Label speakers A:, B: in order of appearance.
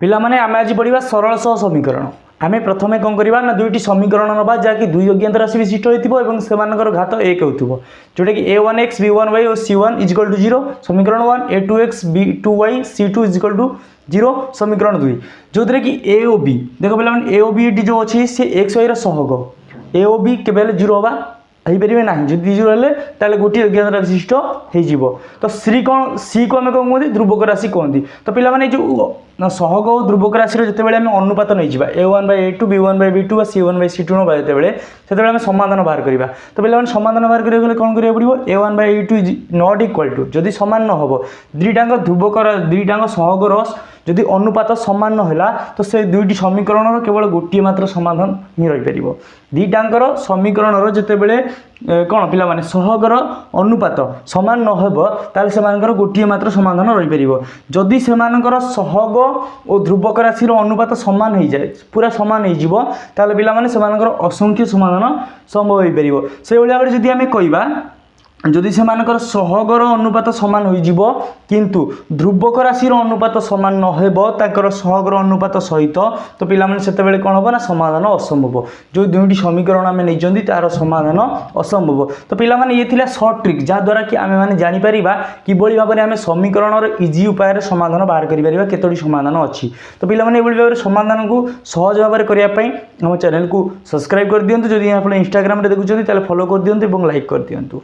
A: पिला माने आमे आज पढ़ा सरल सह समीकरण। आमे प्रथमे कौन करवा ना दुईटी समीकरण नवा जहाँकि दुई अज्ञात राशि विशिष्ट होकर घात एक हो जोटा कि a1x b1y और c1 इजिकल टू 0 समीकरण 1 a2x b2y c2 is equal to 0 समीकरण 2 जो कि a और b देखो पे a और b जो अच्छी सी एक्स वाई सहग a और b केवल 0 हवा हो पारे ना जो 0 हेल्ले गोटे अज्ञात विशिष्ट हो तो सी कौन सी को आम कौन कहते ध्रुवक राशि कहती तो पे जो सहग और ध्रुवक राशि जिते आम अनुपात नहीं जावा a1/a2 b1/b2 c1/c2 ना जिते आम समाधान बाहर करवा तो पे समाधान बाहर करा कौन करा पड़ो a1/a2 is not equal to जदि सामान न हम दुईटाक ध्रुवक दुईटाक सहगर जदि अनुपात सामान है तो से दुईटी समीकरण केवल गोटे मात्र समाधान ही रहीपर दुईटाकर समीकरण जिते कौन पिला माने सहगर अनुपात सामान न हो गोटे मात्र समाधान रहीपर जदि से सहग और ध्रुवक राशि अनुपात सामान हो जाए पूरा सामान हो पे असंख्य समाधान संभव हो पार से भाव में जदि आम कहवा जदि से सहगर अनुपात सामान हो किंतु ध्रुवक राशि अनुपात सामान नर सहगर अनुपात सहित तो पे कौन हम ना समाधान असंभव जो दुईटी समीकरण आम नहीं तार समाधान असंभव तो पे ये थी सर्ट ट्रिक जहाद्वारा कि आम मैंने जापर कि भाव में आम समीकरण इजी उपाय समाधान बाहर कर केतोटी समाधान अच्छी तो पे भाव में समाधान को सहज भाव में करने आम चैनल को सब्सक्राइब कर दिंतु जदि आप इंस्टाग्राम देखुं फॉलो कर दिंतु और लाइक कर दिंतु।